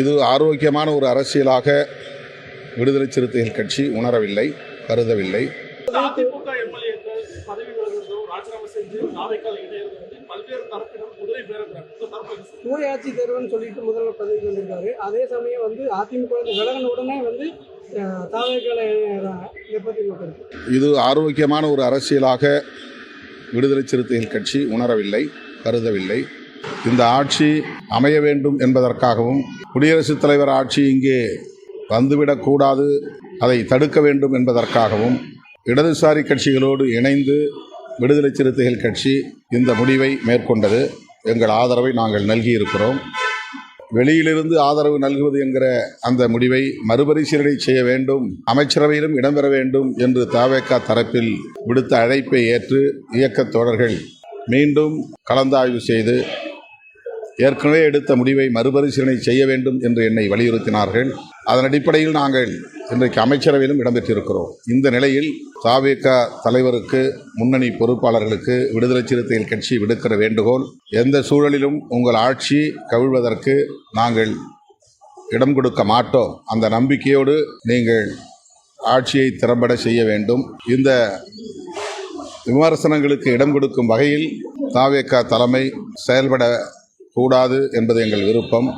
இது ஆரோக்கியமான ஒரு அரசியலாக விடுதலை சிறுத்தைகள் கட்சி உணரவில்லை, கருதவில்லை. அதிமுக எம்எல்ஏக்கள் பதவி விலகுறதும் ராஜினாமா செஞ்சு நாளைக்கால இணையர்கள் வந்து பல்வேறு தரப்பினர் குதிரை பேருக்கிறாங்க. ஊழல் ஆட்சி தேர்வுன்னு சொல்லிட்டு முதல்வர் பதவிக்கு வந்திருக்காரு. அதே சமயம் வந்து அதிமுக விலகின உடனே வந்து தாவேக்கால இணையறாங்க. இதை பற்றி இது ஆரோக்கியமான ஒரு அரசியலாக விடுதலை சிறுத்தைகள் கட்சி உணரவில்லை, கருதவில்லை. இந்த ஆட்சி அமைய வேண்டும் என்பதற்காகவும் குடியரசுத் தலைவர் ஆட்சி இங்கே வந்துவிடக்கூடாது, அதை தடுக்க வேண்டும் என்பதற்காகவும் இடதுசாரி கட்சிகளோடு இணைந்து விடுதலை சிறுத்தைகள் கட்சி இந்த முடிவை மேற்கொண்டது. எங்கள் ஆதரவை நாங்கள் நல்கியிருக்கிறோம். வெளியிலிருந்து ஆதரவு நல்குவது என்கிற அந்த முடிவை மறுபரிசீலனை செய்ய வேண்டும், அமைச்சரவையிலும் இடம்பெற வேண்டும் என்று தவேக தரப்பில் விடுத்த அழைப்பை ஏற்று இயக்கத் தோழர்கள் மீண்டும் கலந்தாய்வு செய்து ஏற்கனவே எடுத்த முடிவை மறுபரிசீலனை செய்ய வேண்டும் என்று என்னை வலியுறுத்தினார்கள். அதன் அடிப்படையில் நாங்கள் இன்றைக்கு அமைச்சரவையிலும் இடம்பெற்றிருக்கிறோம். இந்த நிலையில் தவேக தலைவருக்கு, முன்னணி பொறுப்பாளர்களுக்கு விடுதலை சிறுத்தைகள் கட்சி விடுக்கிற வேண்டுகோள், எந்த சூழலிலும் உங்கள் ஆட்சி கவிழ்வதற்கு நாங்கள் இடம் கொடுக்க மாட்டோம். அந்த நம்பிக்கையோடு நீங்கள் ஆட்சியை திறம்பட செய்ய வேண்டும். இந்த விமர்சனங்களுக்கு இடம் கொடுக்கும் வகையில் தவேக தலைமை செயல்பட கூடாது என்பது எங்கள் விருப்பம்.